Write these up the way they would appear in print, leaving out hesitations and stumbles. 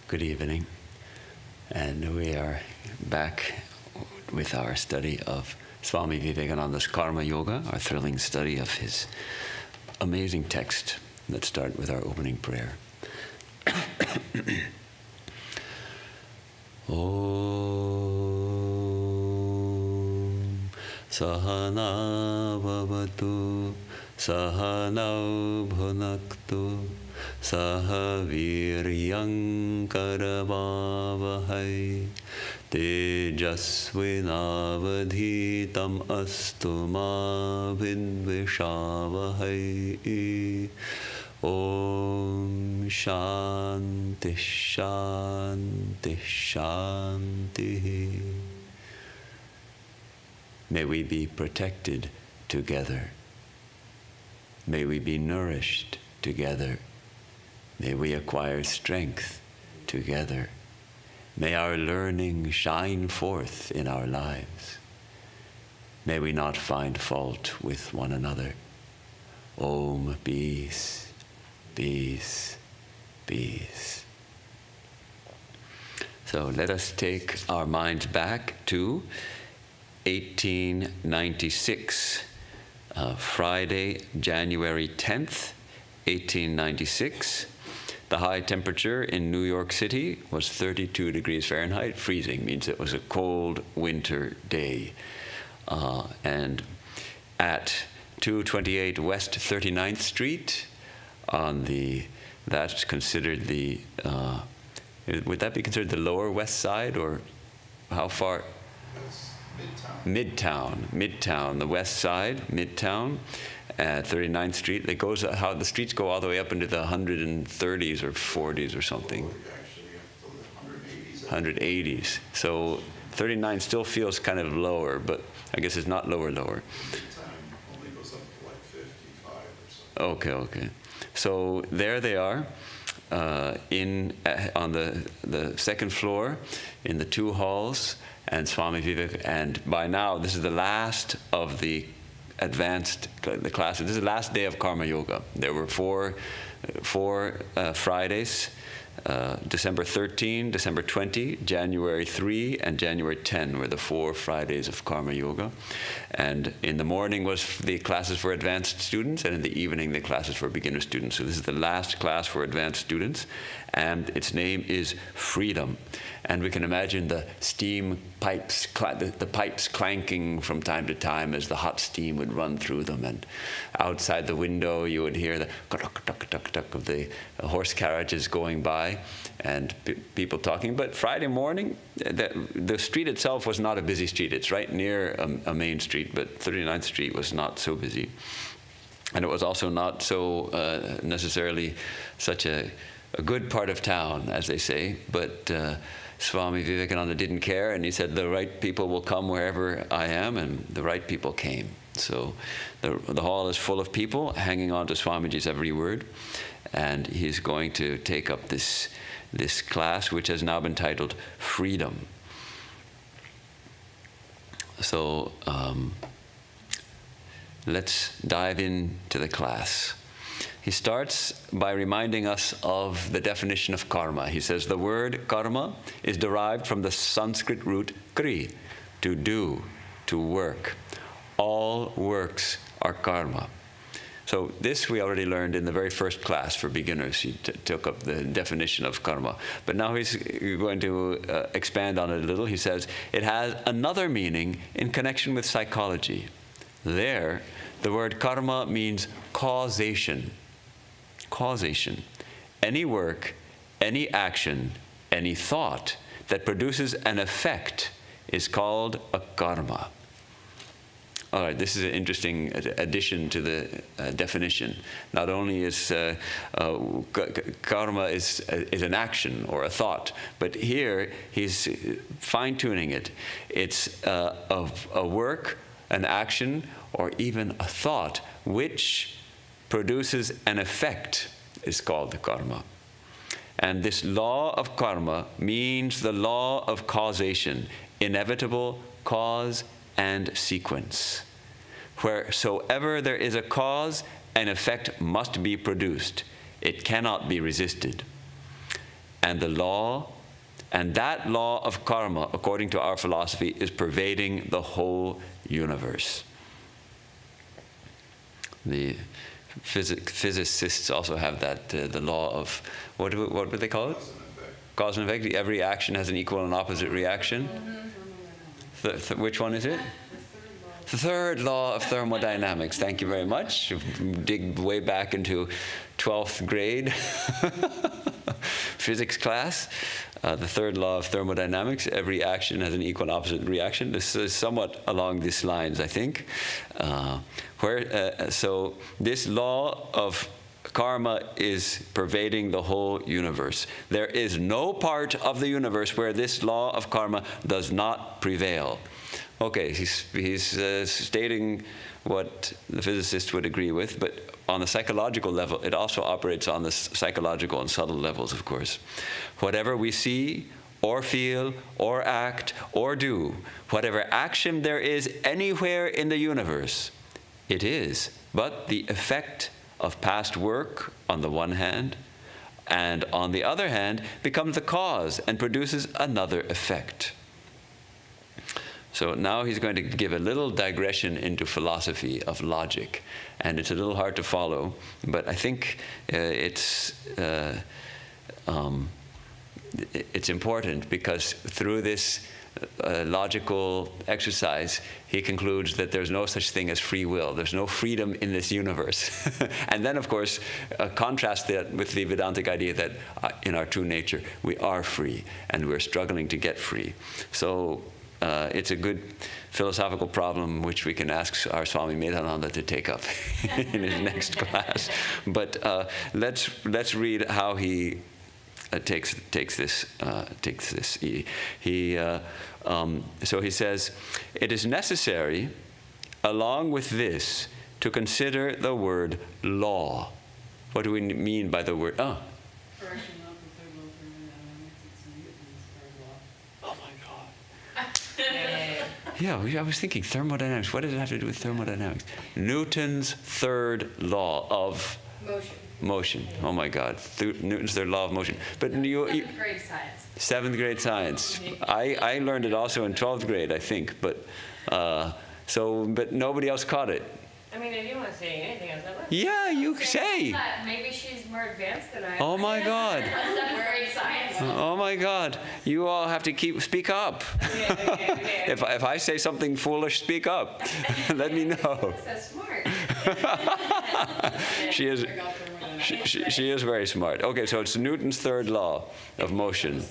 Good evening, and we are back with our study of Swami Vivekananda's Karma Yoga, our thrilling study of his amazing text. Let's start with our opening prayer. Om Sahana Bhavatu Sahanau Bhunaktu Saha Viryam Karavavahai Tejasvinavadhitam astu ma vidvishavahai. Om Shanti Shanti Shanti. May we be protected together. May we be nourished together. May we acquire strength together. May our learning shine forth in our lives. May we not find fault with one another. Om, peace, peace, peace. So let us take our minds back to 1896, Friday, January 10th, 1896. The high temperature in New York City was 32 degrees Fahrenheit. Freezing means it was a cold winter day. And at 228 West 39th Street, on that's considered the, would that be considered the lower west side, or how far? Midtown, the west side, Midtown. At 39th Street, it goes how the streets go all the way up into the 130s or 40s or something. 180s. So 39 still feels kind of lower, but I guess it's not lower. Only goes up to like 55 or something. Okay. So there they are, on the second floor, in the two halls, and Swami Vivek. And by now, this is the last of the classes. This is the last day of Karma Yoga. There were four Fridays, December 13, December 20, January 3, and January 10 were the 4 Fridays of Karma Yoga. And in the morning was the classes for advanced students, and in the evening the classes for beginner students. So this is the last class for advanced students, and its name is Freedom. And we can imagine the steam pipes, the pipes clanking from time to time as the hot steam would run through them. And outside the window you would hear the tuk-tuk-tuk-tuk of the horse carriages going by and people talking. But Friday morning, the street itself was not a busy street. It's right near a main street, but 39th Street was not so busy. And it was also not so necessarily such a good part of town, as they say, but Swami Vivekananda didn't care, and he said, the right people will come wherever I am, and the right people came. So the hall is full of people hanging on to Swamiji's every word, and he's going to take up this class, which has now been titled Freedom. So let's dive into the class. He starts by reminding us of the definition of karma. He says the word karma is derived from the Sanskrit root kri, to do, to work. All works are karma. So this we already learned in the very first class for beginners. He took up the definition of karma. But now he's going to expand on it a little. He says it has another meaning in connection with psychology. There, the word karma means causation. Causation. Any work, any action, any thought that produces an effect is called a karma. All right, this is an interesting addition to the definition. Not only is karma is an action or a thought, but here he's fine-tuning it. It's a work, an action, or even a thought which produces an effect is called the karma. And this law of karma means the law of causation, inevitable cause and sequence. Wheresoever there is a cause, an effect must be produced. It cannot be resisted. and that law of karma, according to our philosophy, is pervading the whole universe. The physicists also have that, the law of, what would they call it? Cause and effect. Every action has an equal and opposite reaction. Which one is it? The third law of thermodynamics. Thank you very much. Dig way back into 12th grade physics class. The third law of thermodynamics. Every action has an equal and opposite reaction. This is somewhat along these lines, I think. So this law of karma is pervading the whole universe. There is no part of the universe where this law of karma does not prevail. Okay, he's stating what the physicist would agree with, but on the psychological level, it also operates on the psychological and subtle levels, of course. Whatever we see, or feel, or act, or do, whatever action there is anywhere in the universe, it is but the effect of past work on the one hand, and on the other hand becomes the cause and produces another effect. So now he's going to give a little digression into philosophy of logic, and it's a little hard to follow, but I think it's important, because through this logical exercise, he concludes that there's no such thing as free will. There's no freedom in this universe. And then, of course, contrast that with the Vedantic idea that in our true nature, we are free, and we're struggling to get free. So it's a good philosophical problem which we can ask our Swami Vivekananda to take up in his next class. But let's read how he takes this. So he says, it is necessary, along with this, to consider the word law. What do we mean by the word? Oh my God. Yeah, I was thinking thermodynamics. What does it have to do with thermodynamics? Newton's third law of motion. Oh my God. Newton's third law of motion. But Seventh grade science. Seventh grade science. I learned it also in 12th grade, I think. But but nobody else caught it. I mean, if you want to say anything else, yeah, you say. Maybe she's more advanced than I am. Oh my God. Seventh grade science. Oh my God. You all have to speak up. Yeah. If I say something foolish, speak up. Let me know. That's smart. She is very smart. Okay, so it's Newton's third law of motion.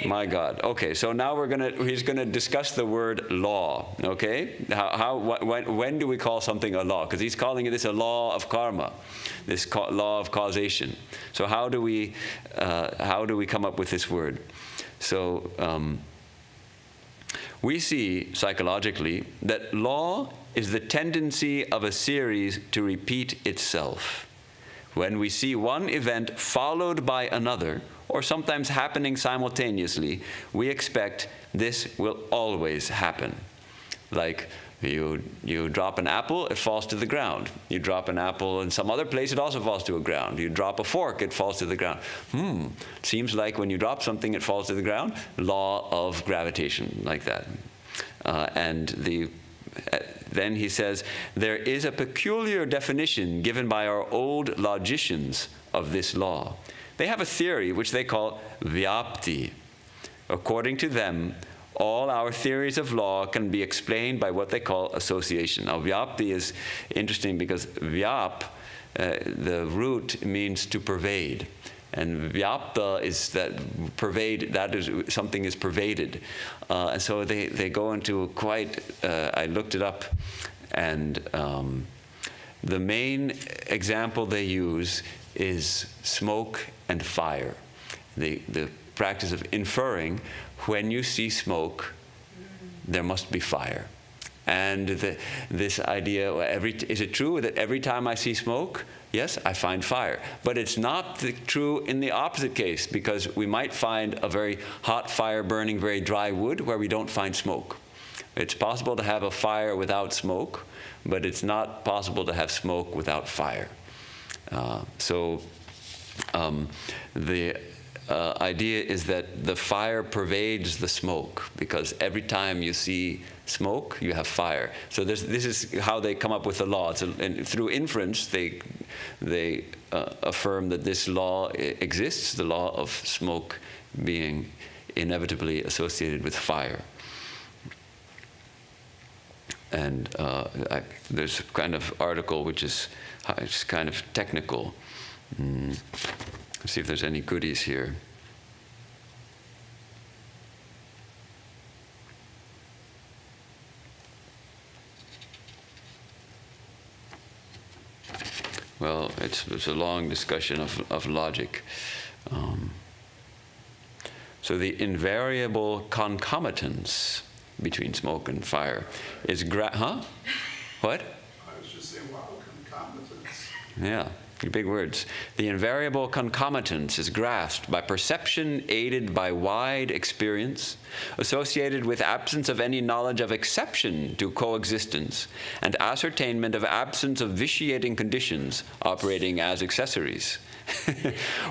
My God. Okay, so now he's gonna discuss the word law. Okay, when do we call something a law? Because he's calling this a law of karma, this law of causation. So how do we come up with this word? So we see psychologically that law is the tendency of a series to repeat itself. When we see one event followed by another, or sometimes happening simultaneously, we expect this will always happen. Like you drop an apple, it falls to the ground. You drop an apple in some other place, it also falls to the ground. You drop a fork, it falls to the ground. Seems like when you drop something, it falls to the ground. Law of gravitation, like that. Then he says, there is a peculiar definition given by our old logicians of this law. They have a theory which they call vyapti. According to them, all our theories of law can be explained by what they call association. Now, vyapti is interesting because vyap, the root means to pervade. And vyapta is that pervade, that is, something is pervaded. And so they go into quite, I looked it up, and the main example they use is smoke and fire. The practice of inferring, when you see smoke, there must be fire. And this idea, is it true that every time I see smoke, yes, I find fire? But it's not true in the opposite case, because we might find a very hot fire burning very dry wood where we don't find smoke. It's possible to have a fire without smoke, but it's not possible to have smoke without fire. idea is that the fire pervades the smoke, because every time you see smoke, you have fire. So this is how they come up with the law. And through inference, they affirm that this law exists, the law of smoke being inevitably associated with fire. And there's a kind of article which is kind of technical. Let's see if there's any goodies here. Well, it's a long discussion of logic. So the invariable concomitance between smoke and fire is What? I was just saying, wow, concomitance. Yeah, big words. The invariable concomitance is grasped by perception aided by wide experience, associated with absence of any knowledge of exception to coexistence, and ascertainment of absence of vitiating conditions operating as accessories.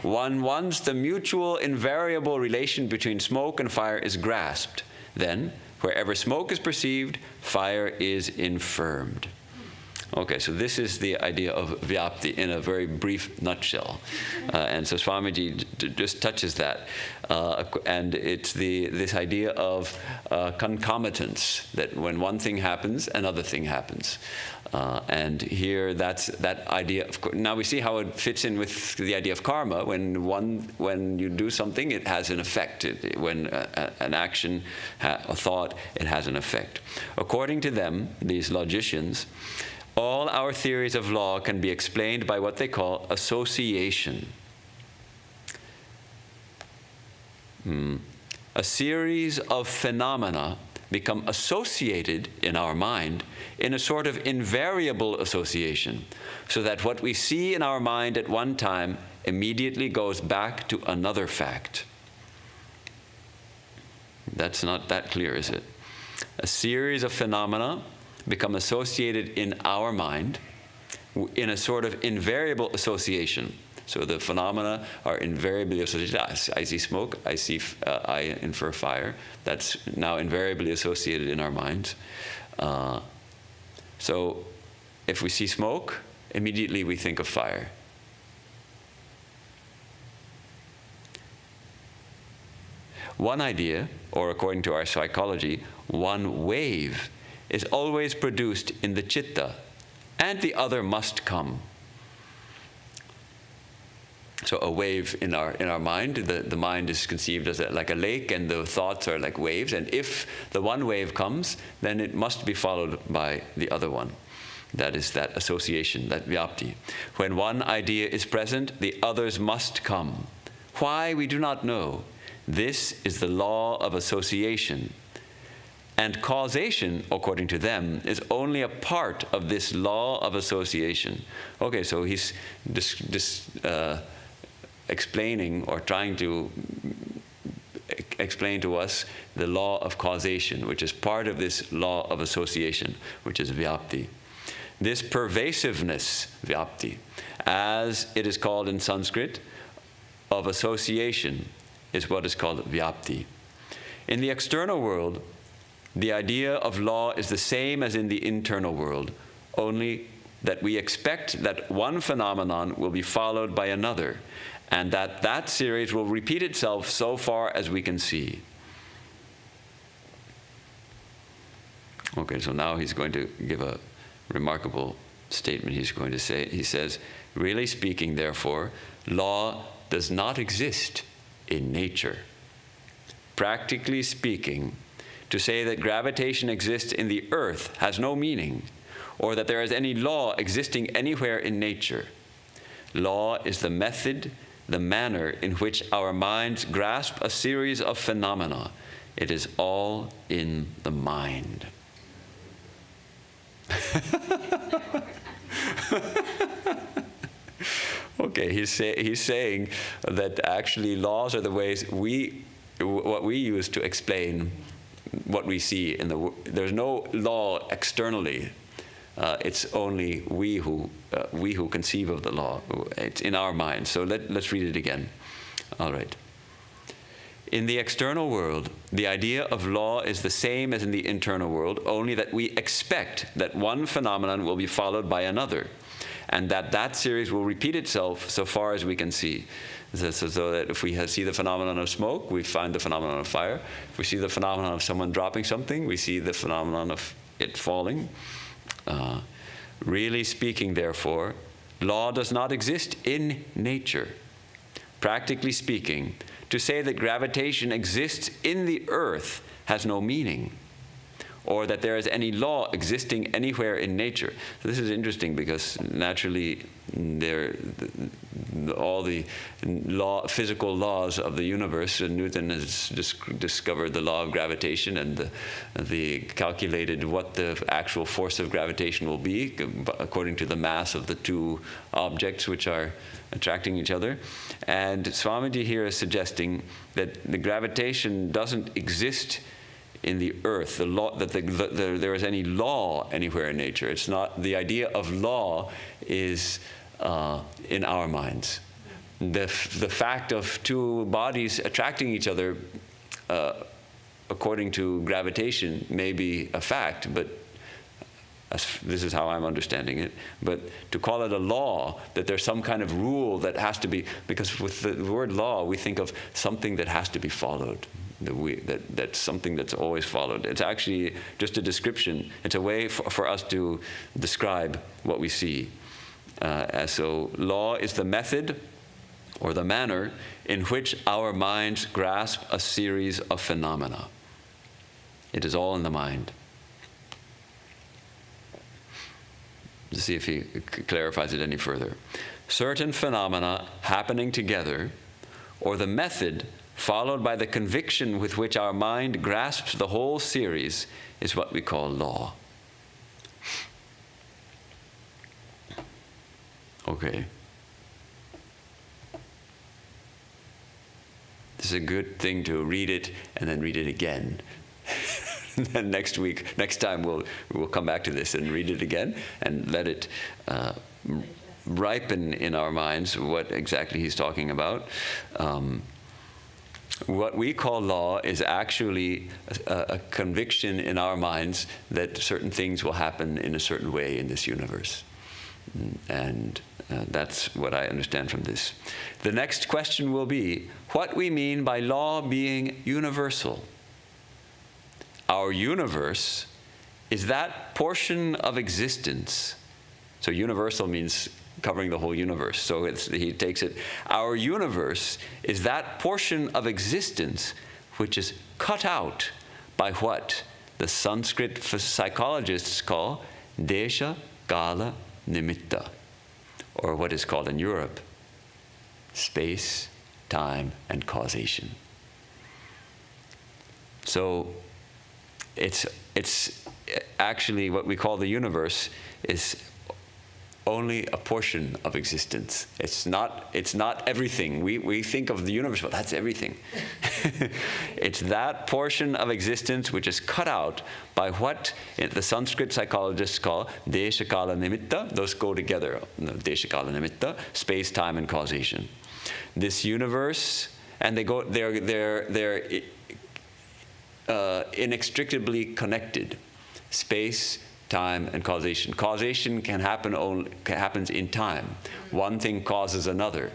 Once the mutual invariable relation between smoke and fire is grasped, then, wherever smoke is perceived, fire is infirmed. Okay, so this is the idea of vyapti in a very brief nutshell. And so Swamiji just touches that. And it's this idea of concomitance, that when one thing happens, another thing happens. And here, that's that idea. Now we see how it fits in with the idea of karma. When you do something, it has an effect. When an action, a thought, it has an effect. According to them, these logicians, all our theories of law can be explained by what they call association. A series of phenomena become associated in our mind in a sort of invariable association, so that what we see in our mind at one time immediately goes back to another fact. That's not that clear, is it? A series of phenomena become associated in our mind in a sort of invariable association. So the phenomena are invariably associated. I see smoke, I infer fire. That's now invariably associated in our minds. So if we see smoke, immediately we think of fire. One idea, or according to our psychology, one wave is always produced in the chitta, and the other must come. So a wave in our mind, the mind is conceived as like a lake, and the thoughts are like waves, and if the one wave comes, then it must be followed by the other one. That is that association, that vyapti. When one idea is present, the others must come. Why, we do not know. This is the law of association. And causation, according to them, is only a part of this law of association. Okay, so he's explaining, or trying to explain to us, the law of causation, which is part of this law of association, which is vyapti. This pervasiveness, vyapti, as it is called in Sanskrit, of association, is what is called vyapti. In the external world, the idea of law is the same as in the internal world, only that we expect that one phenomenon will be followed by another, and that series will repeat itself so far as we can see. Okay, so now he's going to give a remarkable statement. He's going to say, he says, really speaking, therefore, law does not exist in nature. Practically speaking, to say that gravitation exists in the earth has no meaning, or that there is any law existing anywhere in nature. Law is the method, the manner in which our minds grasp a series of phenomena. It is all in the mind. Okay, he's saying that actually laws are the ways what we use to explain what we see in the world. There's no law externally. It's only we who conceive of the law. It's in our minds. So let's read it again. All right. In the external world, the idea of law is the same as in the internal world, only that we expect that one phenomenon will be followed by another, and that that series will repeat itself so far as we can see. So that if we see the phenomenon of smoke, we find the phenomenon of fire. If we see the phenomenon of someone dropping something, we see the phenomenon of it falling. Really speaking, therefore, law does not exist in nature. Practically speaking, to say that gravitation exists in the earth has no meaning, or that there is any law existing anywhere in nature. So this is interesting because naturally all the physical laws of the universe, and Newton has discovered the law of gravitation and the calculated what the actual force of gravitation will be according to the mass of the two objects which are attracting each other. And Swamiji here is suggesting that the gravitation doesn't exist in the earth, the law, that there is any law anywhere in nature. It's not, the idea of law is in our minds. The fact of two bodies attracting each other according to gravitation may be a fact, but this is how I'm understanding it. But to call it a law, that there's some kind of rule that has to be, because with the word law, we think of something that has to be followed. That's something that's always followed. It's actually just a description. It's a way for us to describe what we see. So law is the method or the manner in which our minds grasp a series of phenomena. It is all in the mind. Let's see if he clarifies it any further. Certain phenomena happening together, or the method followed by the conviction with which our mind grasps the whole series, is what we call law. Okay. This is a good thing to read it and then read it again. And then next time we'll come back to this and read it again and let it ripen in our minds what exactly he's talking about. What we call law is actually a conviction in our minds that certain things will happen in a certain way in this universe. And that's what I understand from this. The next question will be what we mean by law being universal. Our universe is that portion of existence. So universal means covering the whole universe. So he takes it, our universe is that portion of existence which is cut out by what the Sanskrit psychologists call desha, kala, nimitta, or what is called in Europe space, time, and causation. So it's actually what we call the universe is only a portion of existence. It's not everything. We think of the universe, well, that's everything. It's that portion of existence which is cut out by what the Sanskrit psychologists call desha, kala, nimitta. Those go together. Desha, kala, nimitta, space, time, and causation. This universe, and they're inextricably connected. Space, time, and causation. Causation happens in time. One thing causes another.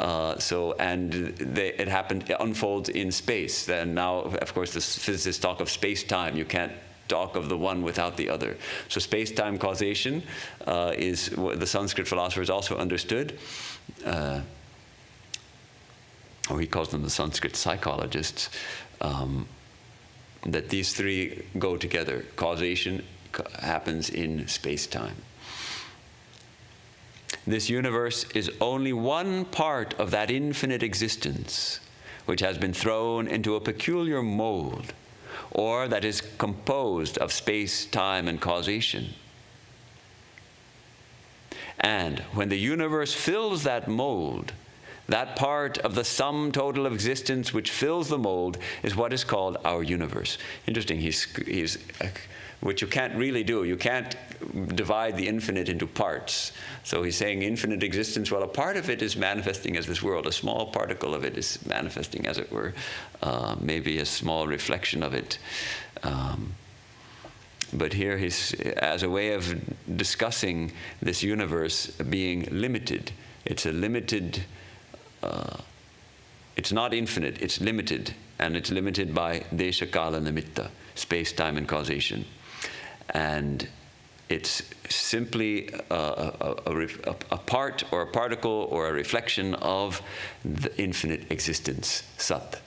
It unfolds in space. Then now, of course, the physicists talk of space-time. You can't talk of the one without the other. So space-time causation is what the Sanskrit philosophers also understood. Or he calls them the Sanskrit psychologists. That these three go together. Causation happens in space-time. This universe is only one part of that infinite existence which has been thrown into a peculiar mold, or that is composed of space, time, and causation. And when the universe fills that mold, That part of the sum total of existence which fills the mold is what is called our universe. Interesting, he's which you can't really do. You can't divide the infinite into parts. So he's saying infinite existence, well, a part of it is manifesting as this world. A small particle of it is manifesting, as it were, maybe a small reflection of it. But here he's, as a way of discussing this universe being limited. It's a limited, it's not infinite, it's limited. And it's limited by desha kala nimitta, space, time, and causation. And it's simply a part or a particle or a reflection of the infinite existence, Sat.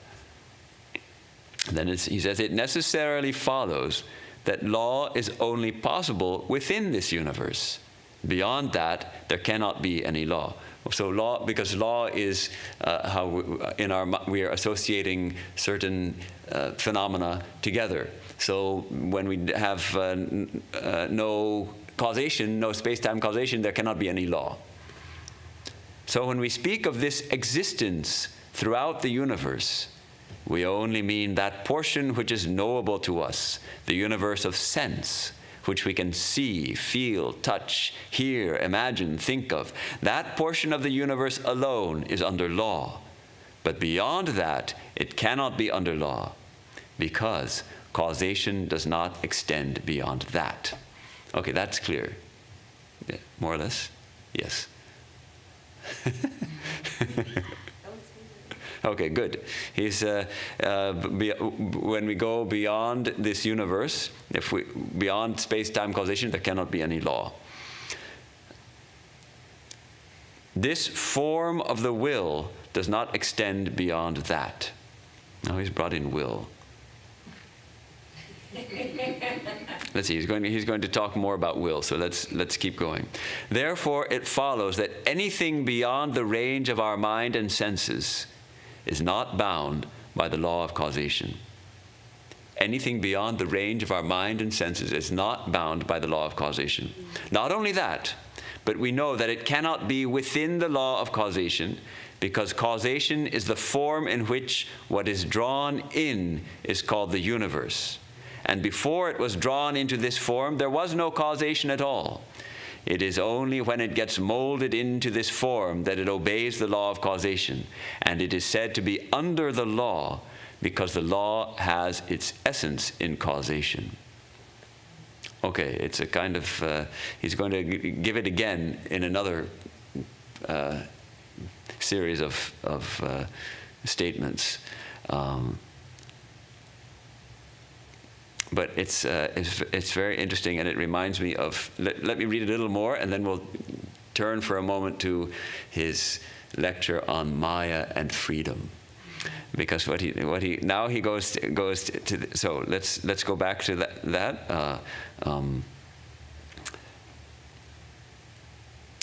Then he says, it necessarily follows that law is only possible within this universe. Beyond that, there cannot be any law. So law, because law is how we are associating certain phenomena together. So when we have no causation, no space-time causation, there cannot be any law. So when we speak of this existence throughout the universe, we only mean that portion which is knowable to us, the universe of sense, which we can see, feel, touch, hear, imagine, think of. That portion of the universe alone is under law. But beyond that, it cannot be under law, because causation does not extend beyond that. Okay, that's clear. Yeah, more or less? Yes. Okay, good. He's when we go beyond this universe, beyond space-time causation, there cannot be any law. This form of the will does not extend beyond that. Now he's brought in will. Let's see, he's going to talk more about will, so let's keep going. Therefore, it follows that anything beyond the range of our mind and senses is not bound by the law of causation. Anything beyond the range of our mind and senses is not bound by the law of causation. Not only that, but we know that it cannot be within the law of causation, because causation is the form in which what is drawn in is called the universe. And before it was drawn into this form, there was no causation at all. It is only when it gets molded into this form that it obeys the law of causation. And it is said to be under the law because the law has its essence in causation. Okay, it's a kind of, he's going to give it again in another series of statements. But it's very interesting, and it reminds me of, let me read a little more, and then we'll turn for a moment to his lecture on Maya and freedom. Because now he goes to so let's go back to that.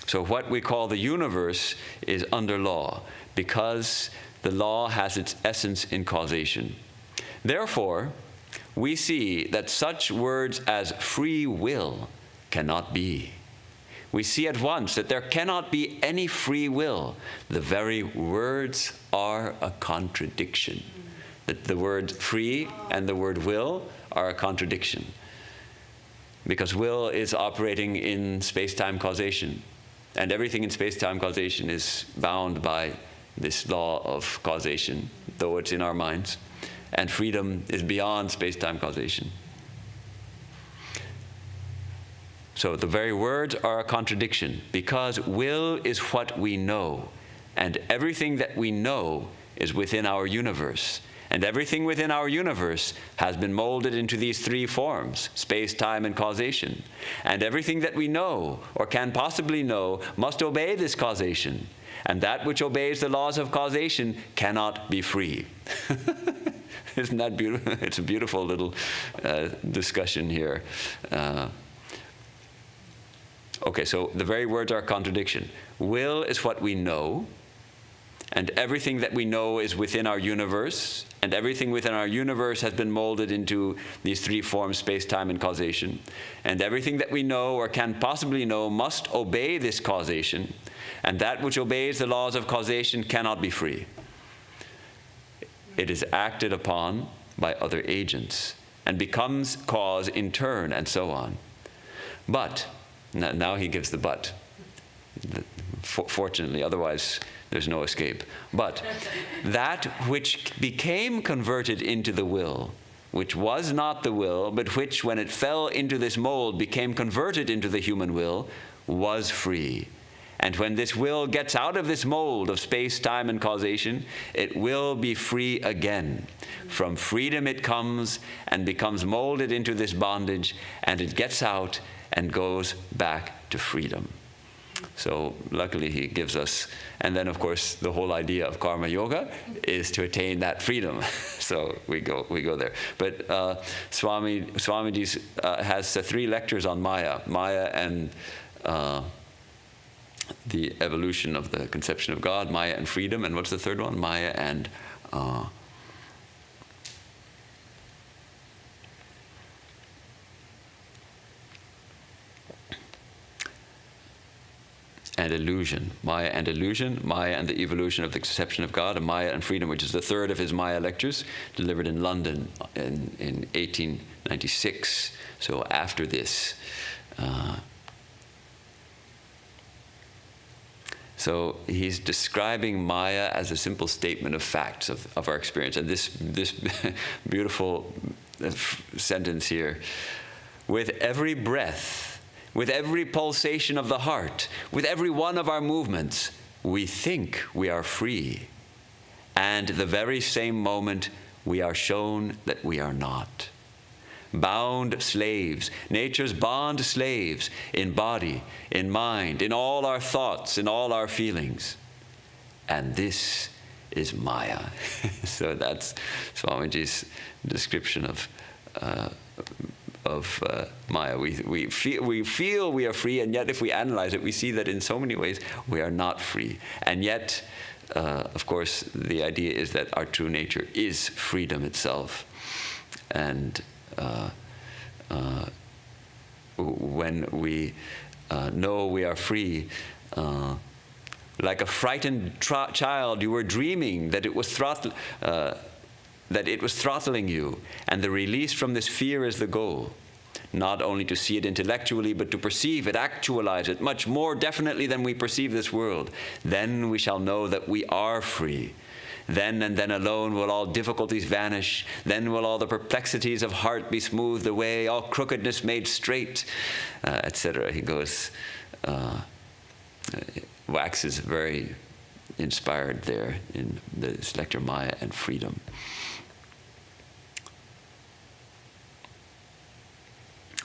So what we call the universe is under law, because the law has its essence in causation. Therefore, we see that such words as free will cannot be. We see at once that there cannot be any free will. The very words are a contradiction. That the word free and the word will are a contradiction. Because will is operating in space-time causation. And everything in space-time causation is bound by this law of causation, though it's in our minds. And freedom is beyond space-time causation. So the very words are a contradiction, because will is what we know, and everything that we know is within our universe. And everything within our universe has been molded into these three forms, space, time, and causation. And everything that we know, or can possibly know, must obey this causation. And that which obeys the laws of causation cannot be free. Isn't that beautiful? It's a beautiful little discussion here. Okay, so the very words are a contradiction. Will is what we know, and everything that we know is within our universe, and everything within our universe has been molded into these three forms, space, time, and causation, and everything that we know or can possibly know must obey this causation, and that which obeys the laws of causation cannot be free. It is acted upon by other agents and becomes cause in turn, and so on. But, now he gives the but. Fortunately, otherwise there's no escape. But that which became converted into the will, which was not the will, but which, when it fell into this mold, became converted into the human will, was free. And when this will gets out of this mold of space, time, and causation, it will be free again. From freedom it comes and becomes molded into this bondage, and it gets out and goes back to freedom. So luckily he gives us, and then of course the whole idea of karma yoga is to attain that freedom. So we go there. But Swamiji has 3 lectures on Maya and the evolution of the conception of God, Maya and freedom, and what's the third one? Maya and illusion. Maya and illusion, Maya and the evolution of the conception of God, and Maya and freedom, which is the third of his Maya lectures, delivered in London in 1896. So after this. So he's describing Maya as a simple statement of facts of our experience. And this beautiful sentence here: with every breath, with every pulsation of the heart, with every one of our movements, we think we are free. And the very same moment, we are shown that we are not. Bound slaves, nature's bond slaves, in body, in mind, in all our thoughts, in all our feelings. And this is Maya. So that's Swamiji's description of Maya. We feel we are free, and yet if we analyze it, we see that in so many ways we are not free. And yet, of course, the idea is that our true nature is freedom itself. And when we know we are free, like a frightened child, you were dreaming that it was throttling you, and the release from this fear is the goal. Not only to see it intellectually, but to perceive it, actualize it much more definitely than we perceive this world. Then we shall know that we are free. Then and then alone will all difficulties vanish. Then will all the perplexities of heart be smoothed away, all crookedness made straight, etc. He goes, waxes very inspired there in this lecture, Maya and Freedom.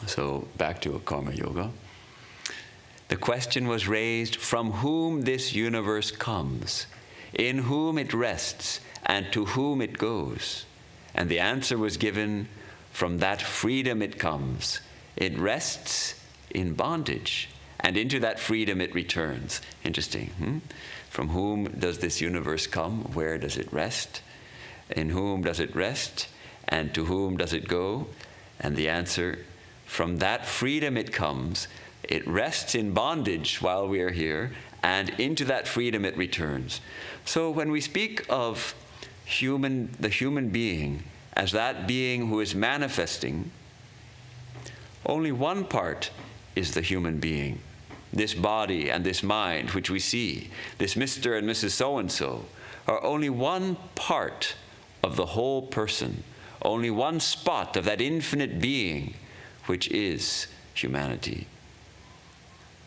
So back to Karma Yoga. The question was raised, from whom this universe comes, in whom it rests, and to whom it goes. And the answer was given, from that freedom it comes. It rests in bondage, and into that freedom it returns. Interesting. From whom does this universe come? Where does it rest? In whom does it rest? And to whom does it go? And the answer, from that freedom it comes. It rests in bondage while we are here, and into that freedom it returns. So when we speak of the human being as that being who is manifesting, only one part is the human being. This body and this mind which we see, this Mr. and Mrs. So-and-so, are only one part of the whole person, only one spot of that infinite being which is humanity.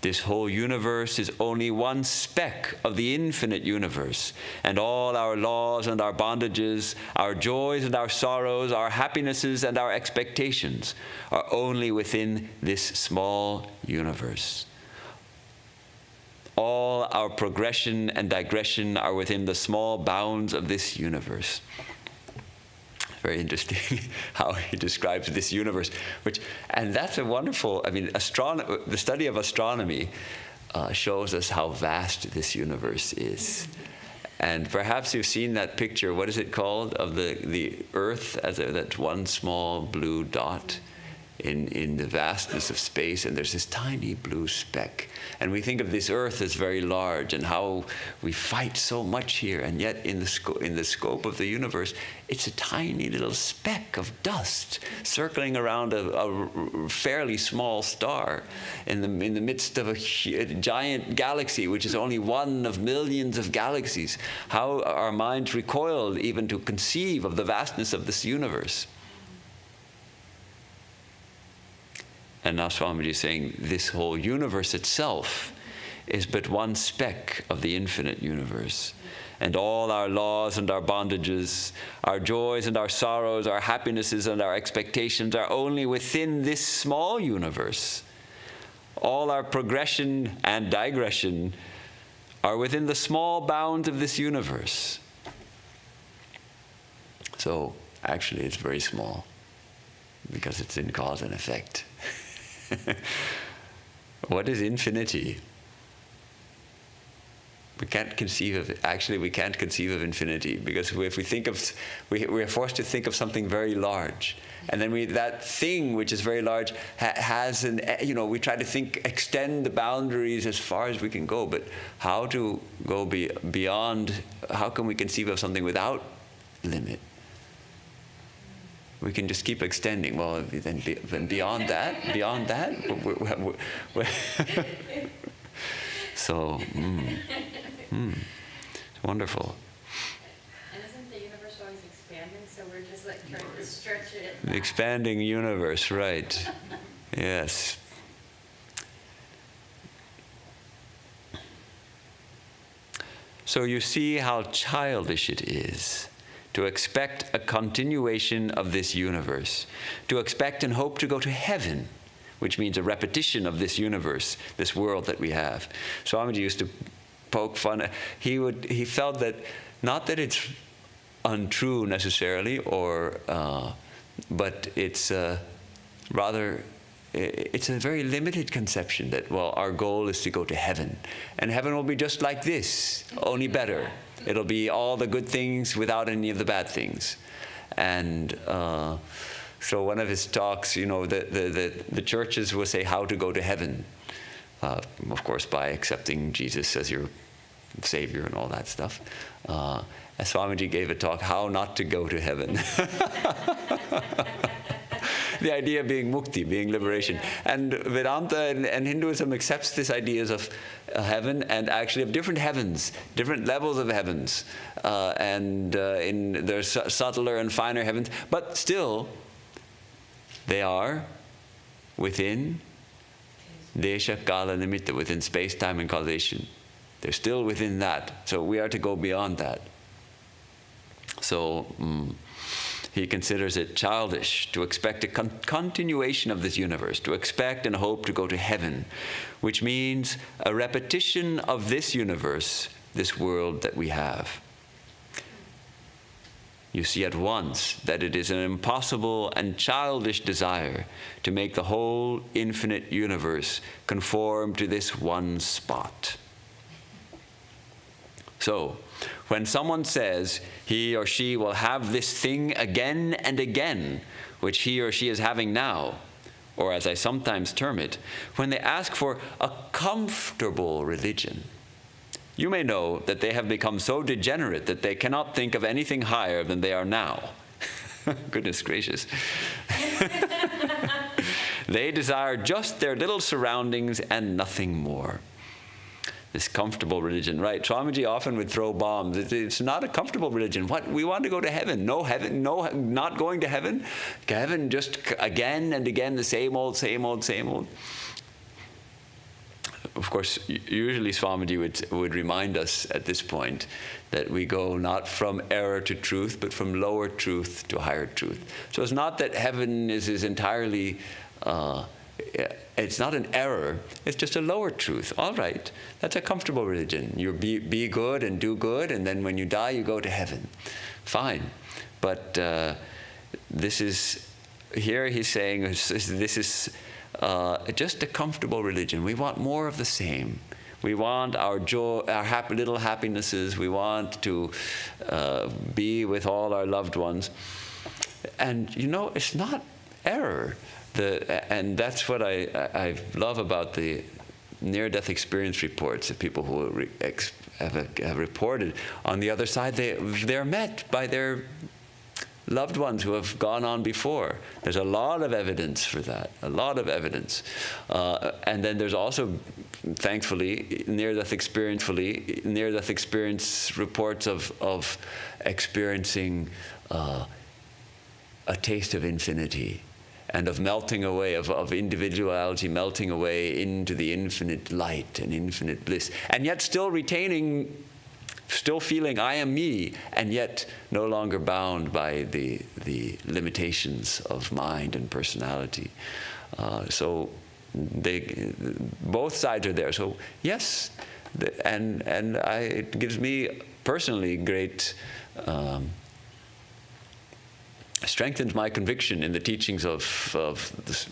This whole universe is only one speck of the infinite universe, and all our laws and our bondages, our joys and our sorrows, our happinesses and our expectations are only within this small universe. All our progression and digression are within the small bounds of this universe. Very interesting how he describes this universe, and that's a wonderful, the study of astronomy shows us how vast this universe is. And perhaps you've seen that picture, what is it called, of the Earth as that one small blue dot in the vastness of space, and there's this tiny blue speck. And we think of this Earth as very large and how we fight so much here, and yet in the scope of the universe, it's a tiny little speck of dust circling around a fairly small star in the midst of a giant galaxy, which is only one of millions of galaxies. How our minds recoiled even to conceive of the vastness of this universe. And now Swamiji is saying this whole universe itself is but one speck of the infinite universe. And all our laws and our bondages, our joys and our sorrows, our happinesses and our expectations are only within this small universe. All our progression and digression are within the small bounds of this universe. So actually it's very small because it's in cause and effect. What is infinity? We can't conceive of it. Actually, we can't conceive of infinity because if we think of, we're forced to think of something very large, and then that thing which is very large has an, we try to extend the boundaries as far as we can go. But how to go beyond? How can we conceive of something without limit? We can just keep extending. Well, then beyond that, so, wonderful. And isn't the universe always expanding? So we're just like trying to stretch it. The expanding universe, right? Yes. So you see how childish it is to expect a continuation of this universe, to expect and hope to go to heaven, which means a repetition of this universe, this world that we have. Swamiji used to poke fun. He felt that, not that it's untrue necessarily, but it's rather, it's a very limited conception that, well, our goal is to go to heaven. And heaven will be just like this, only better. It'll be all the good things without any of the bad things. And so one of his talks, the churches will say how to go to heaven. Of course, by accepting Jesus as your Savior and all that stuff. And Swamiji gave a talk, how not to go to heaven. The idea being mukti, being liberation. And Vedanta and Hinduism accepts this ideas of heaven, and actually of different heavens, different levels of heavens. There's subtler and finer heavens, but still, they are within desha, kala, nimitta, within space, time, and causation. They're still within that. So we are to go beyond that. So he considers it childish to expect a continuation of this universe, to expect and hope to go to heaven, which means a repetition of this universe, this world that we have. You see at once that it is an impossible and childish desire to make the whole infinite universe conform to this one spot. So, when someone says he or she will have this thing again and again, which he or she is having now, or as I sometimes term it, when they ask for a comfortable religion, you may know that they have become so degenerate that they cannot think of anything higher than they are now. Goodness gracious. They desire just their little surroundings and nothing more. This comfortable religion, right? Swamiji often would throw bombs. It's not a comfortable religion. What? We want to go to heaven. No heaven, no, not going to heaven. Heaven just again and again, the same old, same old, same old. Of course, usually Swamiji would remind us at this point that we go not from error to truth, but from lower truth to higher truth. So it's not that heaven is entirely, it's not an error, it's just a lower truth. All right, that's a comfortable religion. You be good and do good, and then when you die, you go to heaven. Fine. But this is, here he's saying this is just a comfortable religion. We want more of the same. We want our joy, our happy little happinesses. We want to be with all our loved ones. And you know, it's not error. And that's what I love about the near-death experience reports of people who have reported. On the other side, they're met by their loved ones who have gone on before. There's a lot of evidence for that, a lot of evidence. And then there's also, thankfully, near-death experience reports of experiencing a taste of infinity and of melting away, of individuality melting away into the infinite light and infinite bliss, and yet still retaining, still feeling I am me, and yet no longer bound by the limitations of mind and personality. So both sides are there. So yes, it gives me personally great, strengthens my conviction in the teachings of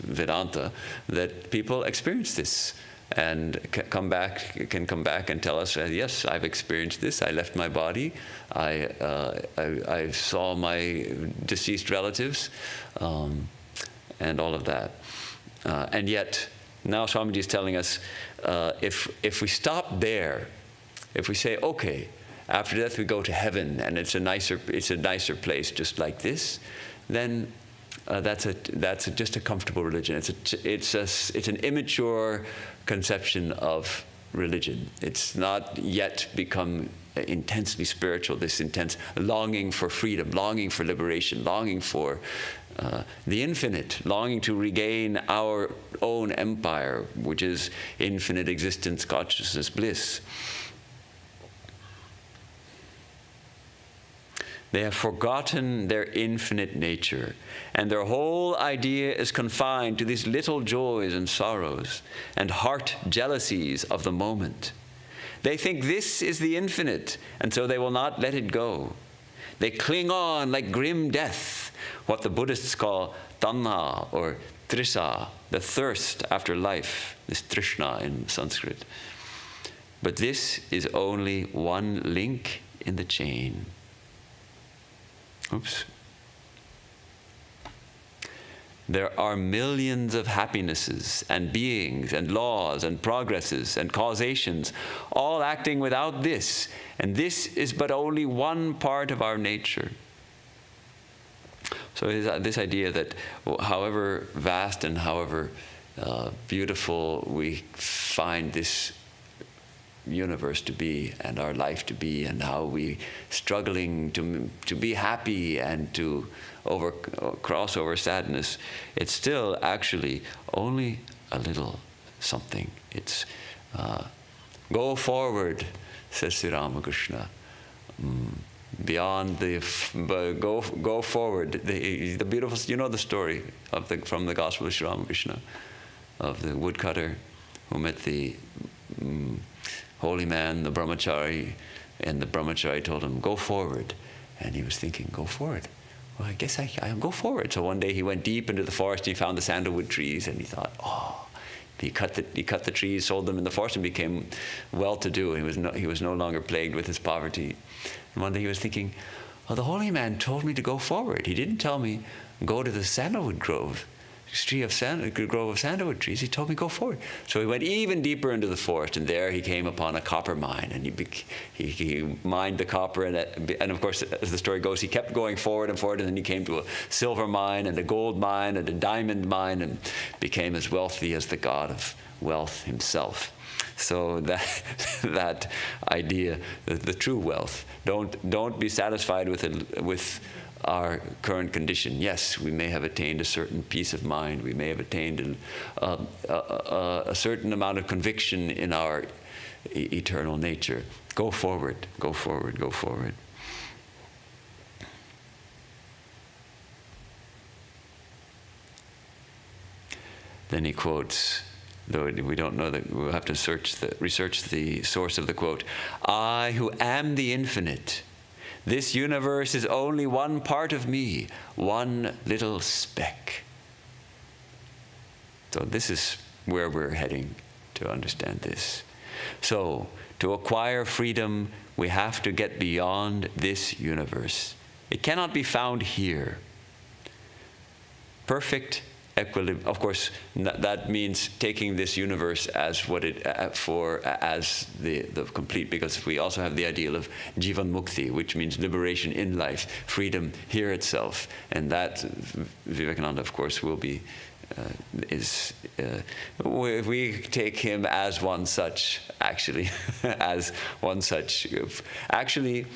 Vedanta that people experience this and can come back and tell us, yes, I've experienced this. I left my body. I saw my deceased relatives, and all of that. And yet, now Swamiji is telling us, if we stop there, if we say, okay, after death we go to heaven, and it's a nicer place, just like this, then that's just a comfortable religion. It's an immature conception of religion. It's not yet become intensely spiritual. This intense longing for freedom, longing for liberation, longing for the infinite, longing to regain our own empire, which is infinite existence, consciousness, bliss. They have forgotten their infinite nature, and their whole idea is confined to these little joys and sorrows and heart jealousies of the moment. They think this is the infinite, and so they will not let it go. They cling on like grim death, what the Buddhists call tanha or trisa, the thirst after life, this trishna in Sanskrit. But this is only one link in the chain. Oops. There are millions of happinesses and beings and laws and progresses and causations, all acting without this, and this is but only one part of our nature. So this idea that however vast and however beautiful we find this universe to be and our life to be, and how we struggling to be happy and to cross over sadness, it's still actually only a little something. It's go forward, says Sri Ramakrishna. Beyond go forward. The beautiful, you know the story of from the Gospel of Sri Ramakrishna, of the woodcutter who met the holy man, the brahmachari, and the brahmachari told him, go forward. And he was thinking, go forward? Well, I guess I'll go forward. So one day he went deep into the forest and he found the sandalwood trees, and he thought, oh, he cut the trees, sold them in the forest, and became well-to-do. He was no longer plagued with his poverty. And one day he was thinking, well, the holy man told me to go forward. He didn't tell me, go to the sandalwood grove. Grove of sandalwood trees. He told me go forward. So he went even deeper into the forest, and there he came upon a copper mine, and he mined the copper, and of course, as the story goes, he kept going forward and forward, and then he came to a silver mine and a gold mine and a diamond mine, and became as wealthy as the god of wealth himself. So that idea, the true wealth, don't be satisfied with our current condition. Yes, we may have attained a certain peace of mind. We may have attained a certain amount of conviction in our eternal nature. Go forward, go forward, go forward. Then he quotes, though we don't know that, we'll have to research the source of the quote. I who am the infinite, this universe is only one part of me, one little speck. So this is where we're heading to understand this. So, to acquire freedom, we have to get beyond this universe. It cannot be found here. Perfect equilibrium, of course, that means taking this universe as what it as the complete, because we also have the ideal of jivan mukti, which means liberation in life, freedom here itself, and that Vivekananda, of course, will be we take him as one such, actually, as one such. Actually,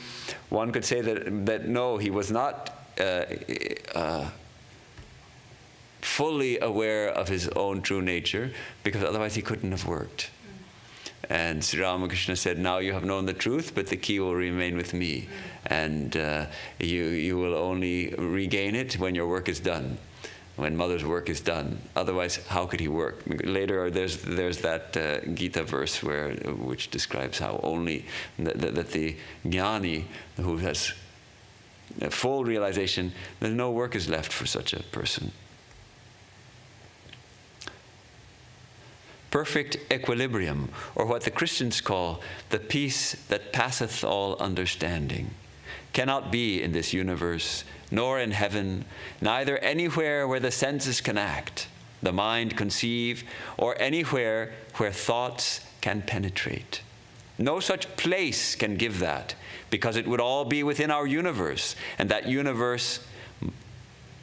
one could say that no, he was not fully aware of his own true nature, because otherwise he couldn't have worked. And Sri Ramakrishna said, now you have known the truth, but the key will remain with me. And you will only regain it when your work is done, when Mother's work is done. Otherwise, how could he work? Later, there's that Gita verse which describes how only that the jnani, who has full realization, that no work is left for such a person. Perfect equilibrium, or what the Christians call the peace that passeth all understanding, cannot be in this universe, nor in heaven, neither anywhere where the senses can act, the mind conceive, or anywhere where thoughts can penetrate. No such place can give that, because it would all be within our universe, and that universe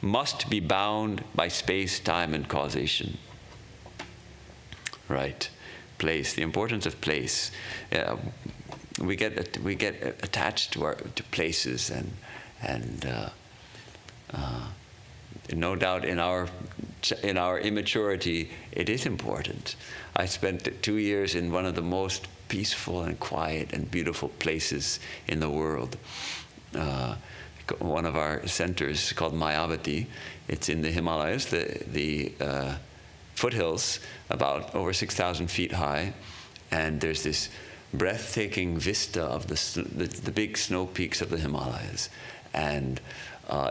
must be bound by space, time, and causation. Right, place, the importance of place. We get attached to places, and no doubt in our immaturity, it is important. I spent 2 years in one of the most peaceful and quiet and beautiful places in the world. One of our centers called Mayavati. It's in the Himalayas, the foothills, about over 6,000 feet high, and there's this breathtaking vista of the big snow peaks of the Himalayas. And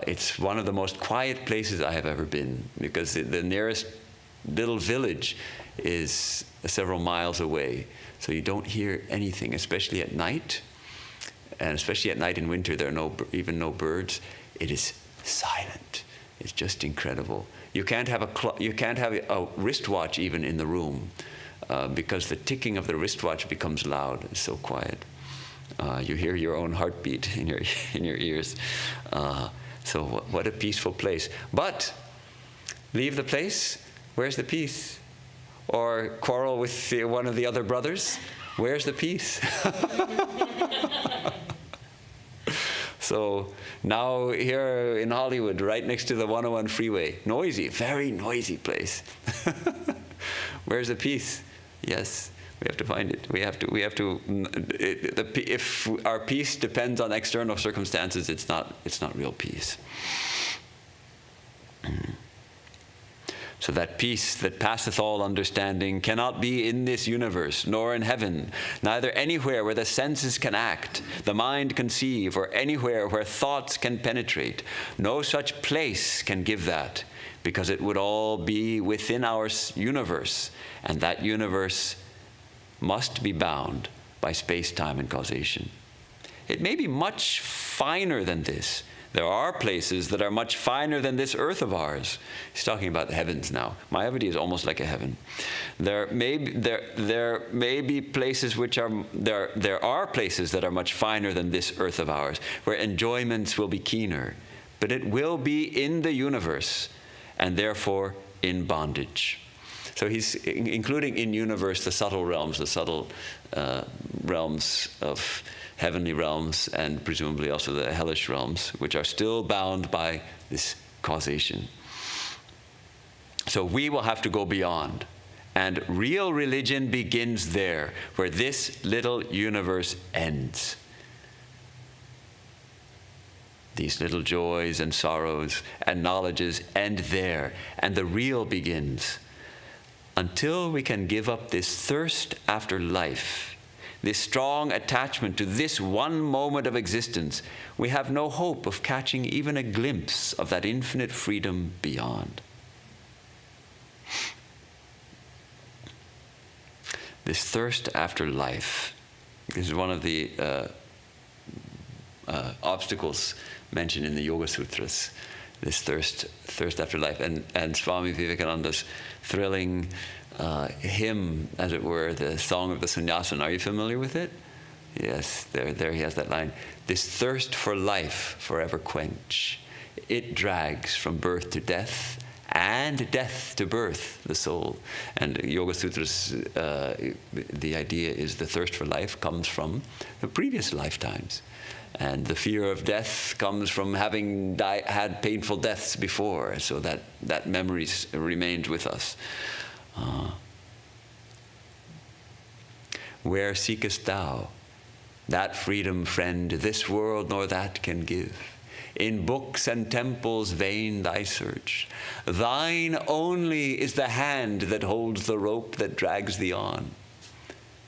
it's one of the most quiet places I have ever been, because the nearest little village is several miles away. So you don't hear anything, especially at night. And especially at night in winter, there are even no birds. It is silent. It's just incredible. You can't have a wristwatch even in the room, because the ticking of the wristwatch becomes loud. It's so quiet. You hear your own heartbeat in your ears. So what a peaceful place. But leave the place. Where's the peace? Or quarrel with one of the other brothers? Where's the peace? So now here in Hollywood, right next to the 101 freeway, noisy, very noisy place. Where's the peace? Yes, we have to find it. If our peace depends on external circumstances, it's not real peace. So that peace that passeth all understanding cannot be in this universe, nor in heaven, neither anywhere where the senses can act, the mind conceive, or anywhere where thoughts can penetrate. No such place can give that, because it would all be within our universe, and that universe must be bound by space, time, and causation. It may be much finer than this. There are places that are much finer than this earth of ours. He's talking about the heavens now. Mayavati is almost like a heaven. There may be places which are there are places that are much finer than this earth of ours, where enjoyments will be keener, but it will be in the universe, and therefore in bondage. So he's including in universe the subtle realms, realms of heavenly realms, and presumably also the hellish realms, which are still bound by this causation. So we will have to go beyond. And real religion begins there, where this little universe ends. These little joys and sorrows and knowledges end there, and the real begins. Until we can give up this thirst after life, this strong attachment to this one moment of existence, we have no hope of catching even a glimpse of that infinite freedom beyond. this thirst after life. This is one of the obstacles mentioned in the Yoga Sutras, this thirst after life. And Swami Vivekananda's thrilling hymn, as it were, the Song of the Sannyasin. Are you familiar with it? Yes, there he has that line. This thirst for life forever quench. It drags from birth to death, and death to birth the soul. And Yoga Sutras, the idea is the thirst for life comes from the previous lifetimes. And the fear of death comes from having had painful deaths before, so that memory remains with us. Where seekest thou that freedom, friend, this world nor that can give? In books and temples vain thy search. Thine only is the hand that holds the rope that drags thee on.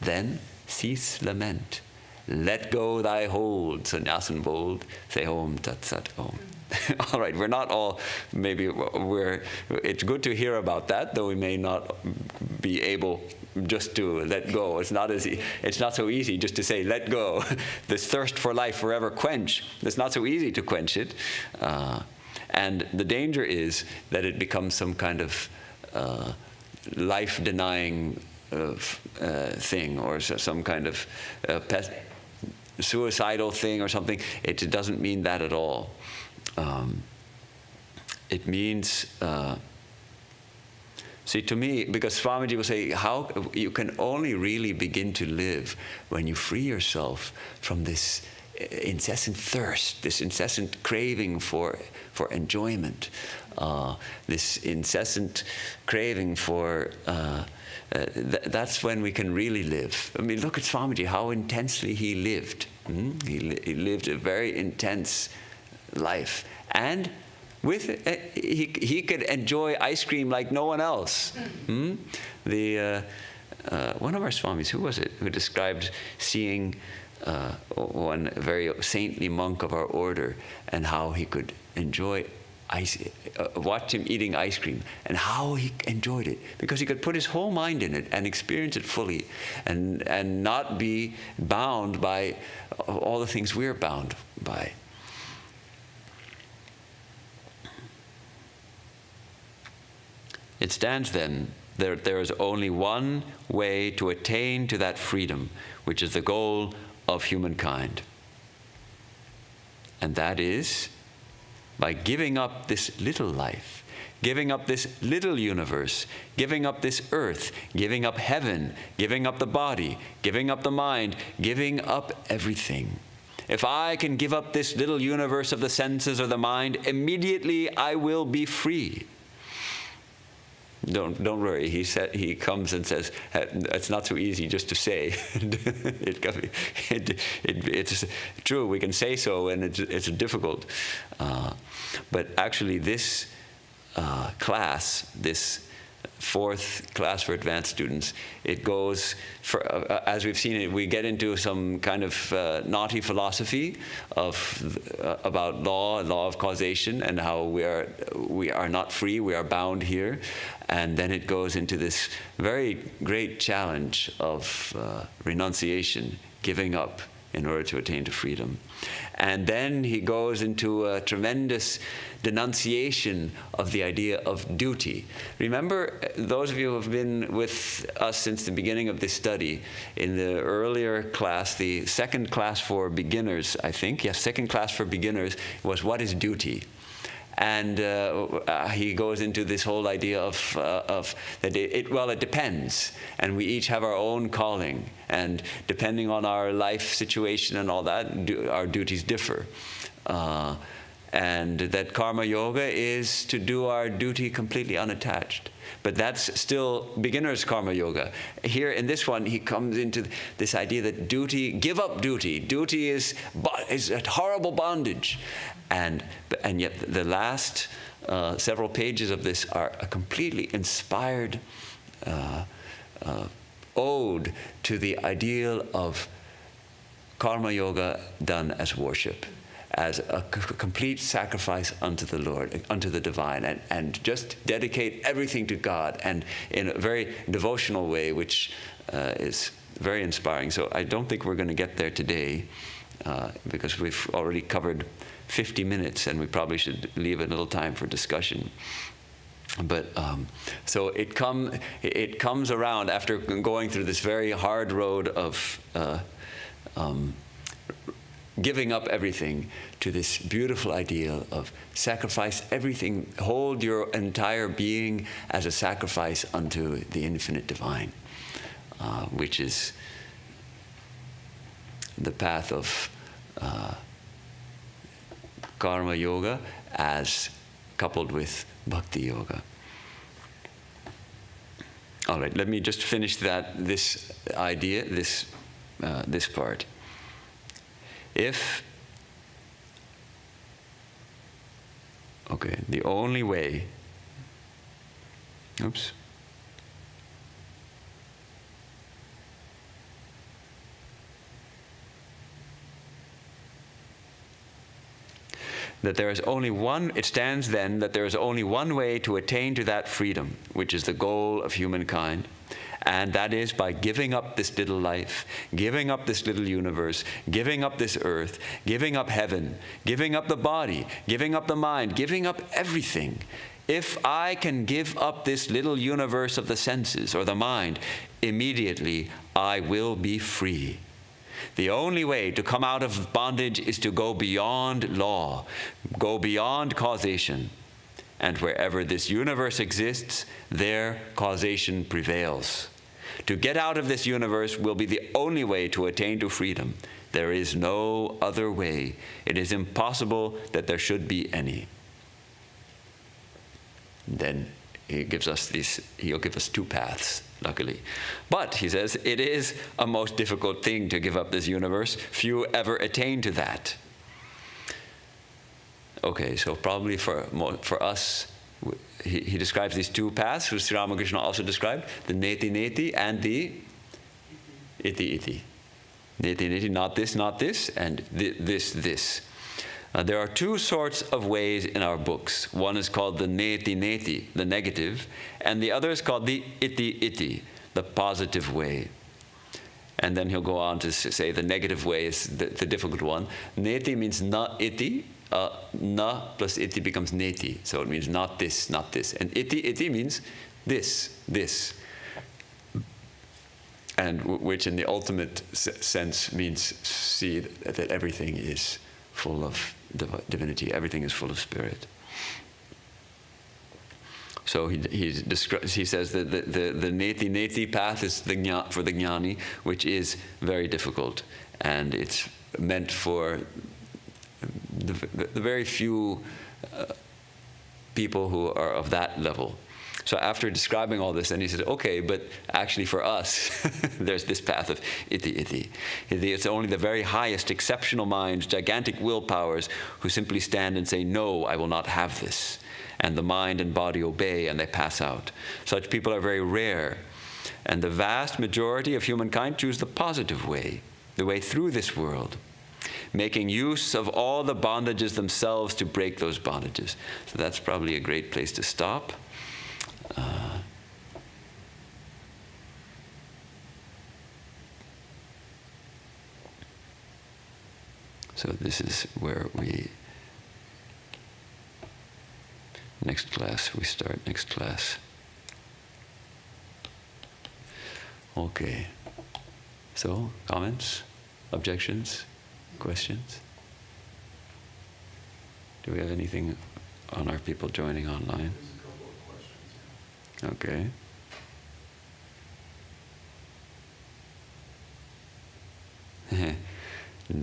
Then cease lament. Let go thy hold, sannyasin bold. Say Om Tat Sat Om. All right, we're not all, it's good to hear about that, though we may not be able just to let go. It's not so easy just to say, let go. This thirst for life forever quench. It's not so easy to quench it. And the danger is that it becomes some kind of life-denying thing, or some kind of suicidal thing or something. It doesn't mean that at all. It means, see, to me, because Swamiji will say, how you can only really begin to live when you free yourself from this incessant thirst, this incessant craving for enjoyment, this incessant craving for, that's when we can really live. I mean, look at Swamiji, how intensely he lived. He lived a very intense life, and with he could enjoy ice cream like no one else. One of our Swamis, who was it, who described seeing one very saintly monk of our order, and how he could enjoy watch him eating ice cream, and how he enjoyed it, because he could put his whole mind in it and experience it fully, and not be bound by all the things we're bound by. It stands then that there is only one way to attain to that freedom, which is the goal of humankind. And that is by giving up this little life, giving up this little universe, giving up this earth, giving up heaven, giving up the body, giving up the mind, giving up everything. If I can give up this little universe of the senses or the mind, immediately I will be free. Don't worry. He comes and says, it's not so easy just to say. It's true. We can say so, and it's difficult. But actually, this class, this fourth class for advanced students, it goes for, as we've seen it, we get into some kind of naughty philosophy about law of causation, and how we are not free, we are bound here. And then it goes into this very great challenge of renunciation, giving up in order to attain to freedom. And then he goes into a tremendous denunciation of the idea of duty. Remember, those of you who have been with us since the beginning of this study, in the earlier class, the second class for beginners, I think, yes, second class for beginners, was what is duty? And he goes into this whole idea of that it depends, and we each have our own calling, and depending on our life situation and all that, our duties differ. And that karma yoga is to do our duty completely unattached. But that's still beginner's karma yoga. Here in this one, he comes into this idea that duty, give up duty. Duty is a horrible bondage. And yet the last several pages of this are a completely inspired ode to the ideal of karma yoga done as worship. as a complete sacrifice unto the Lord, unto the divine, and just dedicate everything to God, and in a very devotional way, which is very inspiring. So I don't think we're going to get there today, because we've already covered 50 minutes, and we probably should leave a little time for discussion. But so it comes around after going through this very hard road of giving up everything, to this beautiful ideal of sacrifice everything, hold your entire being as a sacrifice unto the infinite divine, which is the path of karma yoga as coupled with bhakti yoga. All right, let me just finish this idea, this part. The only way, that there is only one, it stands then that there is only one way to attain to that freedom, which is the goal of humankind, and that is by giving up this little life, giving up this little universe, giving up this earth, giving up heaven, giving up the body, giving up the mind, giving up everything. If I can give up this little universe of the senses or the mind, immediately I will be free. The only way to come out of bondage is to go beyond law, go beyond causation. And wherever this universe exists, there causation prevails. To get out of this universe will be the only way to attain to freedom. There is no other way. It is impossible that there should be any. Then he'll give us two paths, luckily. But, he says, it is a most difficult thing to give up this universe. Few ever attain to that. Okay, so probably for us, he describes these two paths, which Sri Ramakrishna also described, the neti neti and the iti iti. Neti neti, not this, and this. There are two sorts of ways in our books. One is called the neti neti, the negative, and the other is called the iti iti, the positive way. And then he'll go on to say the negative way is the difficult one. Neti means na iti. Na plus iti becomes neti, so it means not this, not this. And iti means this. And which in the ultimate sense means see that everything is full of divinity, everything is full of spirit. So he says that the neti path is for the jnani, which is very difficult, and it's meant for the very few people who are of that level. So after describing all this, then he says, okay, but actually for us, there's this path of iti iti. It's only the very highest exceptional minds, gigantic willpowers, who simply stand and say, no, I will not have this. And the mind and body obey, and they pass out. Such people are very rare. And the vast majority of humankind choose the positive way, the way through this world, making use of all the bondages themselves to break those bondages. So that's probably a great place to stop. So this is where next class, we start next class. Okay. So, comments, objections, questions? Do we have anything on our people joining online? There's a couple of questions.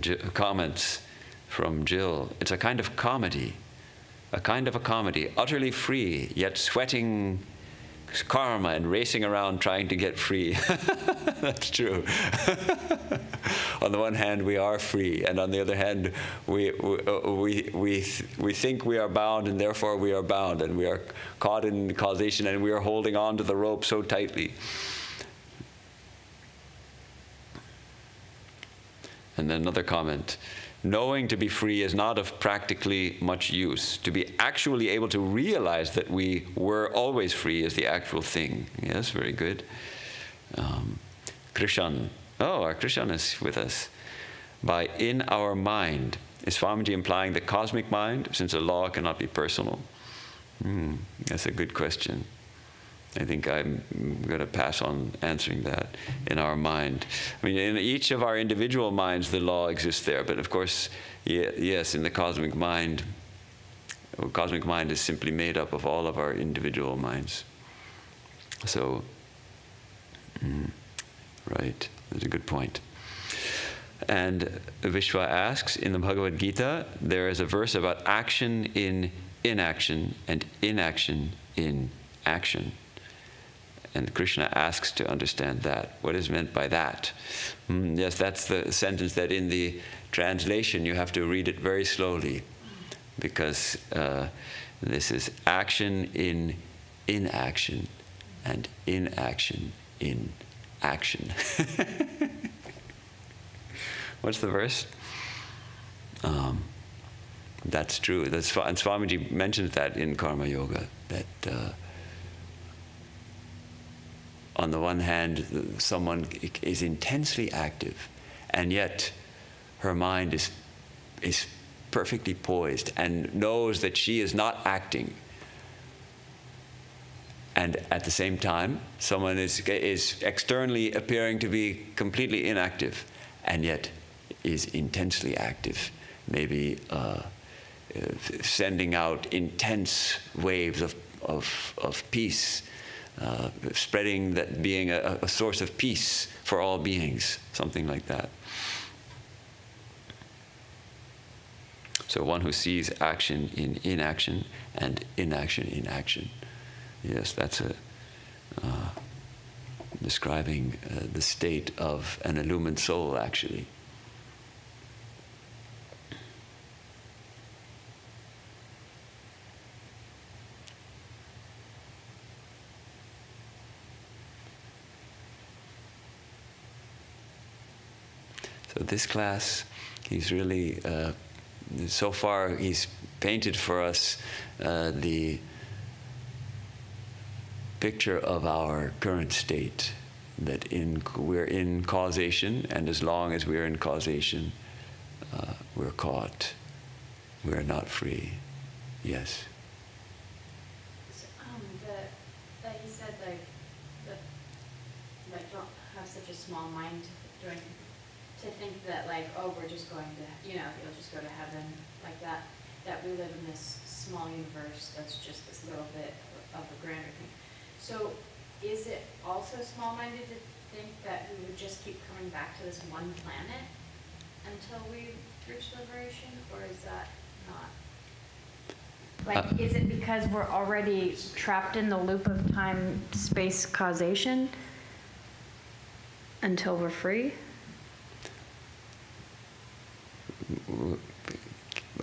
Okay. Comments from Jill. It's a kind of comedy, utterly free, yet sweating karma and racing around trying to get free. That's true. On the one hand, we are free, and on the other hand, we think we are bound, and therefore we are bound, and we are caught in causation, and we are holding on to the rope so tightly. And then another comment, knowing to be free is not of practically much use. To be actually able to realize that we were always free is the actual thing. Yes, very good. Krishan. Oh, our Krishan is with us. By in our mind, is Swamiji implying the cosmic mind, since a law cannot be personal? That's a good question. I think I'm going to pass on answering that. In our mind. I mean, in each of our individual minds, the law exists there. But of course, yes, in the cosmic mind is simply made up of all of our individual minds. So, right, that's a good point. And Vishwa asks, in the Bhagavad Gita, there is a verse about action in inaction and inaction in action. And Krishna asks to understand that. What is meant by that? Yes, that's the sentence that in the translation you have to read it very slowly, because this is action in inaction and inaction in action. What's the verse? That's true. And Swamiji mentions that in Karma Yoga, that on the one hand, someone is intensely active, and yet her mind is perfectly poised and knows that she is not acting. And at the same time, someone is externally appearing to be completely inactive, and yet is intensely active, maybe sending out intense waves of peace, spreading that, being a source of peace for all beings, something like that. So one who sees action in inaction and inaction in action. Yes, that's describing the state of an illumined soul, actually. So this class, he's really, so far he's painted for us the picture of our current state, that we're in causation, and as long as we're in causation, we're caught. We're not free. Yes. So, that you said, like don't have such a small mind to think that, like, oh, we're just going to, you'll just go to heaven like that, that we live in this small universe that's just this little bit of a grander thing. So is it also small-minded to think that we would just keep coming back to this one planet until we reach liberation, or is that not? Like, is it because we're already trapped in the loop of time, space, causation until we're free?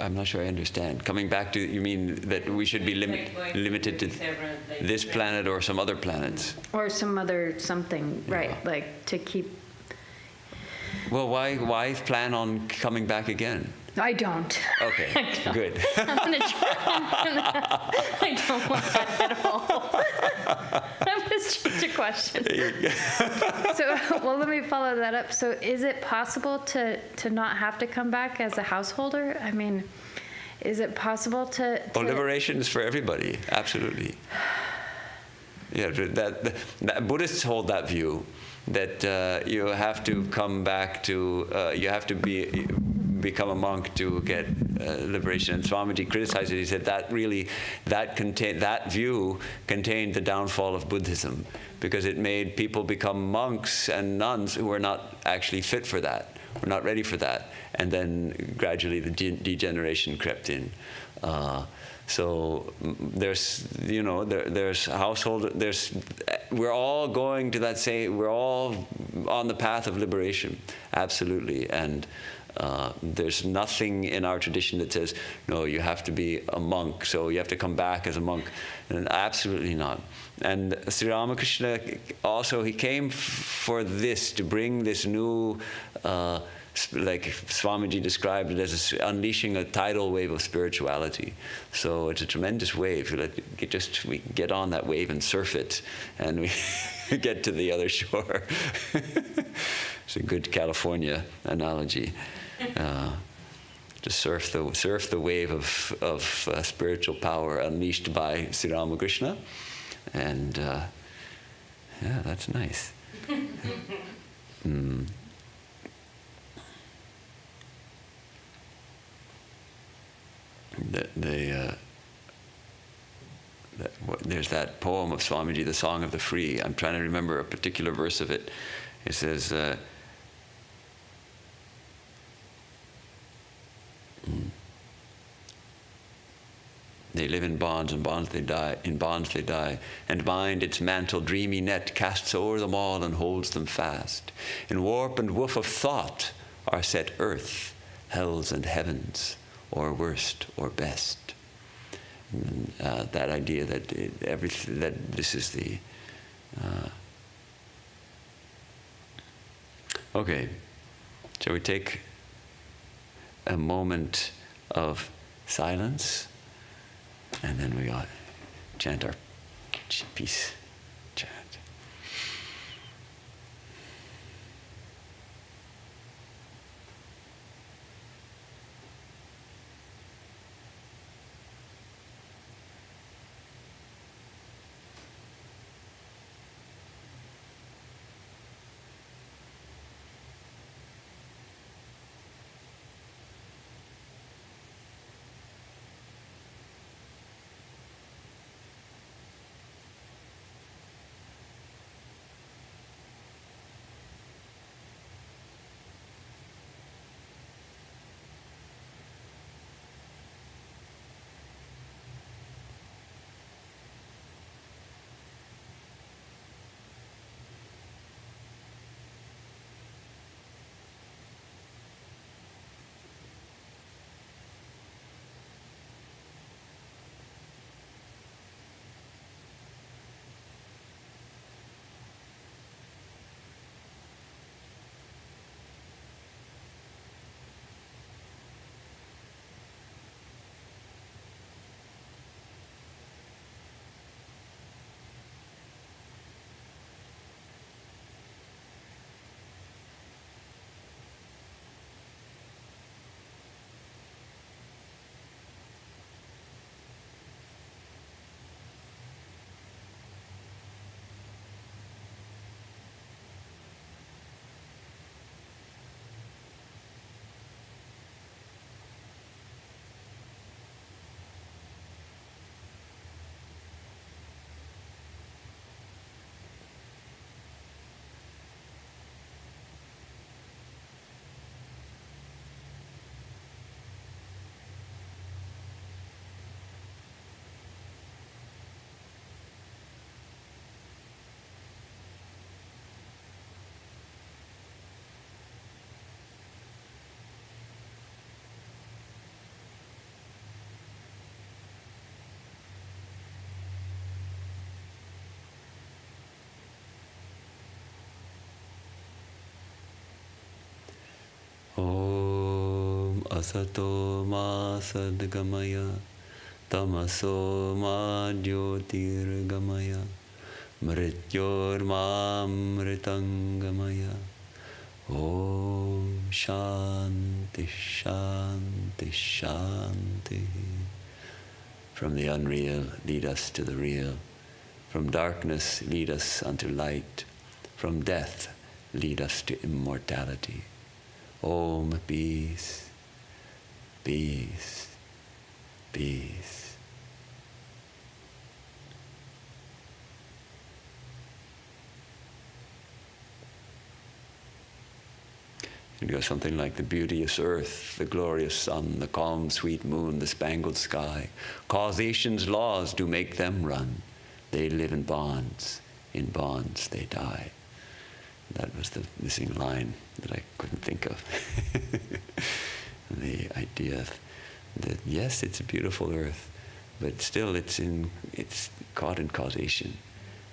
I'm not sure I understand. Coming back to, you mean that we should be limited to this planet or some other planets? Or some other something, right, Yeah. like to keep... Well, why plan on coming back again? I don't. Okay, I don't. good. I'm gonna try. I don't want that at all. That was just a question. So, well, let me follow that up. So is it possible to not have to come back as a householder? I mean, is it possible to... Oh, liberation is for everybody, absolutely. Yeah, that Buddhists hold that view, that you have to come back to, you have to become a monk to get liberation. And Swamiji criticized it. He said that that view contained the downfall of Buddhism, because it made people become monks and nuns who were not actually fit for that, were not ready for that, and then gradually the degeneration crept in. So there's, there's household, we're all going to that same, we're all on the path of liberation, absolutely. And there's nothing in our tradition that says, no, you have to be a monk, so you have to come back as a monk. And absolutely not. And Sri Ramakrishna also, he came for this, to bring this new like Swamiji described it as unleashing a tidal wave of spirituality. So it's a tremendous wave. We get on that wave and surf it, and we get to the other shore. It's a good California analogy. To surf the wave of spiritual power unleashed by Sri Ramakrishna, and yeah, that's nice. There's that poem of Swamiji, The Song of the Free. I'm trying to remember a particular verse of it. It says, they live in bonds, and bonds they die, in bonds they die, and mind its mantle dreamy net casts o'er them all and holds them fast. In warp and woof of thought are set earth, hells and heavens, or worst or best. And, that idea that that this is the okay. Shall we take a moment of silence, and then we ought chant our peace chant. Om asato ma sadgamaya tamaso ma jyotirgamaya mrityor ma mritangamaya. Om shanti shanti shanti. From the unreal lead us to the real. From darkness lead us unto light. From death lead us to immortality. Om, peace, peace, peace. It goes something like the beauteous earth, the glorious sun, the calm sweet moon, the spangled sky. Causation's laws do make them run. They live in bonds they die. That was the missing line that I couldn't think of. The idea that yes, it's a beautiful earth, but still it's caught in causation.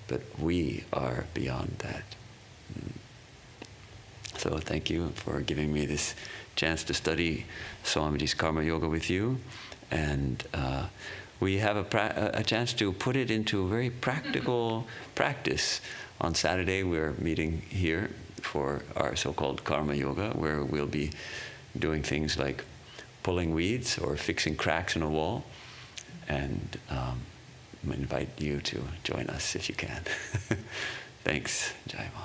But we are beyond that. So thank you for giving me this chance to study Swamiji's Karma Yoga with you. And we have a chance to put it into very practical practice. On Saturday, we're meeting here for our so-called Karma Yoga, where we'll be doing things like pulling weeds or fixing cracks in a wall. And I invite you to join us if you can. Thanks, Jai Ma.